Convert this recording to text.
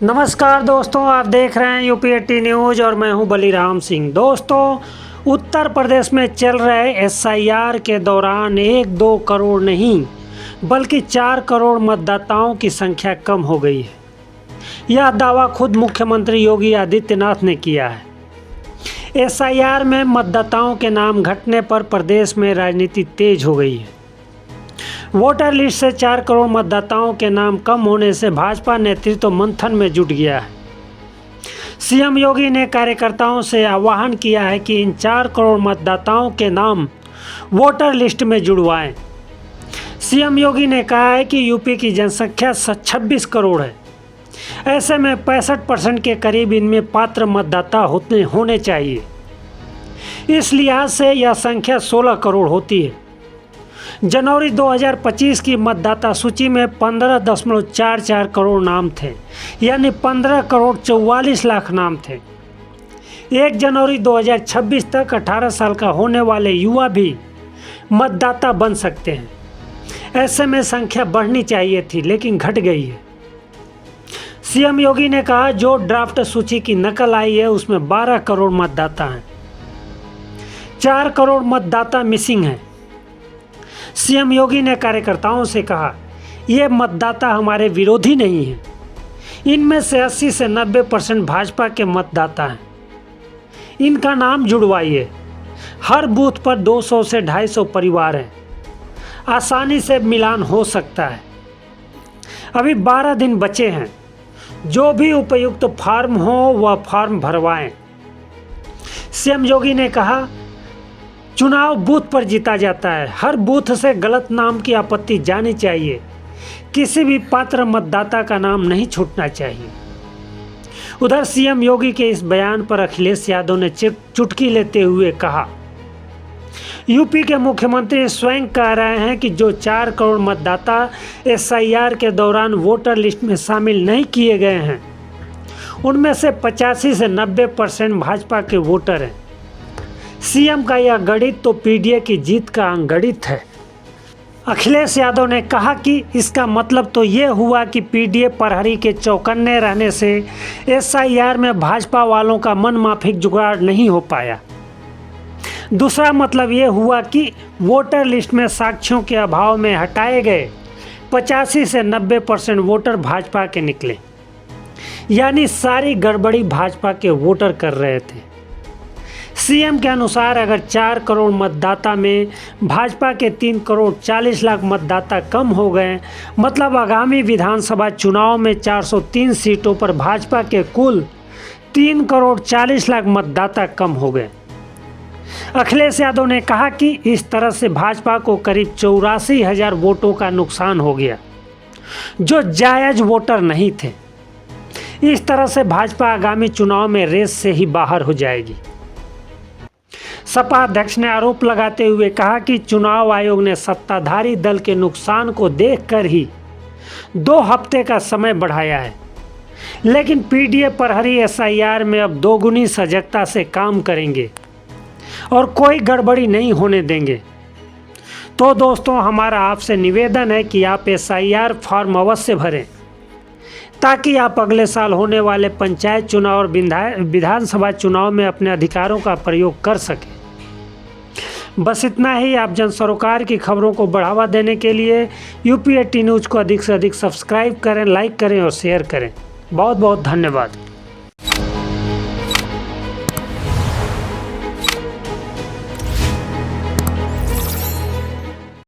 नमस्कार दोस्तों, आप देख रहे हैं यूपी 80 न्यूज़ और मैं हूं बलिराम सिंह। दोस्तों, उत्तर प्रदेश में चल रहे एसआईआर के दौरान 1-2 करोड़ नहीं बल्कि 4 करोड़ मतदाताओं की संख्या कम हो गई है। यह दावा खुद मुख्यमंत्री योगी आदित्यनाथ ने किया है। एसआईआर में मतदाताओं के नाम घटने पर प्रदेश में राजनीति तेज हो गई है। वोटर लिस्ट से 4 करोड़ मतदाताओं के नाम कम होने से भाजपा नेतृत्व मंथन में जुट गया है। सीएम योगी ने कार्यकर्ताओं से आह्वान किया है कि इन 4 करोड़ मतदाताओं के नाम वोटर लिस्ट में जुड़वाएं। सीएम योगी ने कहा है कि यूपी की जनसंख्या 26 करोड़ है। ऐसे में 65% के करीब इनमें पात्र मतदाता होने चाहिए। इस लिहाज से यह संख्या 16 करोड़ होती है। जनवरी 2025 की मतदाता सूची में 15.44 करोड़ नाम थे, यानी 15 करोड़ 44 लाख नाम थे। 1 जनवरी 2026 तक 18 साल का होने वाले युवा भी मतदाता बन सकते हैं। ऐसे में संख्या बढ़नी चाहिए थी, लेकिन घट गई है। सीएम योगी ने कहा, जो ड्राफ्ट सूची की नकल आई है उसमें 12 करोड़ मतदाता हैं। 4 करोड़ मतदाता मिसिंग हैं। सीएम योगी ने कार्यकर्ताओं से कहा, ये मतदाता हमारे विरोधी नहीं हैं। इनमें से 80 से 90% भाजपा के मतदाता हैं। इनका नाम जुड़वाइए। हर बूथ पर 200 से 250 परिवार हैं। आसानी से मिलान हो सकता है। अभी 12 दिन बचे हैं। जो भी उपयुक्त फॉर्म हो वह फॉर्म भरवाएं। सीएम योगी ने कहा, चुनाव बूथ पर जीता जाता है। हर बूथ से गलत नाम की आपत्ति जानी चाहिए। किसी भी पात्र मतदाता का नाम नहीं छूटना चाहिए। उधर सीएम योगी के इस बयान पर अखिलेश यादव ने चुटकी लेते हुए कहा, यूपी के मुख्यमंत्री स्वयं कह रहे हैं कि जो 4 करोड़ मतदाता एसआईआर के दौरान वोटर लिस्ट में शामिल नहीं किए गए हैं, उनमें से 85 से 90% भाजपा के वोटर हैं। सीएम का यह गणित तो पीडीए की जीत का अंगणित है। अखिलेश यादव ने कहा कि इसका मतलब तो ये हुआ कि पीडीए प्रहरी के चौकन्ने रहने से एसआईआर में भाजपा वालों का मनमाफिक जुगाड़ नहीं हो पाया। दूसरा मतलब ये हुआ कि वोटर लिस्ट में साक्ष्यों के अभाव में हटाए गए 85 से 90% वोटर भाजपा के निकले, यानी सारी गड़बड़ी भाजपा के वोटर कर रहे थे। सीएम के अनुसार अगर 4 करोड़ मतदाता में भाजपा के 3 करोड़ 40 लाख मतदाता कम हो गए, मतलब आगामी विधानसभा चुनाव में 403 सीटों पर भाजपा के कुल 3 करोड़ 40 लाख मतदाता कम हो गए। अखिलेश यादव ने कहा कि इस तरह से भाजपा को करीब 84,000 वोटों का नुकसान हो गया, जो जायज़ वोटर नहीं थे। इस तरह से भाजपा आगामी चुनाव में रेस से ही बाहर हो जाएगी। सपा अध्यक्ष ने आरोप लगाते हुए कहा कि चुनाव आयोग ने सत्ताधारी दल के नुकसान को देखकर ही 2 हफ्ते का समय बढ़ाया है, लेकिन पीडीए प्रहरी एसआईआर में अब दोगुनी सजगता से काम करेंगे और कोई गड़बड़ी नहीं होने देंगे। तो दोस्तों, हमारा आपसे निवेदन है कि आप एसआईआर फॉर्म अवश्य भरें, ताकि आप अगले साल होने वाले पंचायत चुनाव और विधानसभा चुनाव में अपने अधिकारों का प्रयोग कर सकें। बस इतना ही। आप जन सरोकार की खबरों को बढ़ावा देने के लिए यूपी 80 न्यूज़ को अधिक से अधिक सब्सक्राइब करें, लाइक करें और शेयर करें। बहुत बहुत धन्यवाद।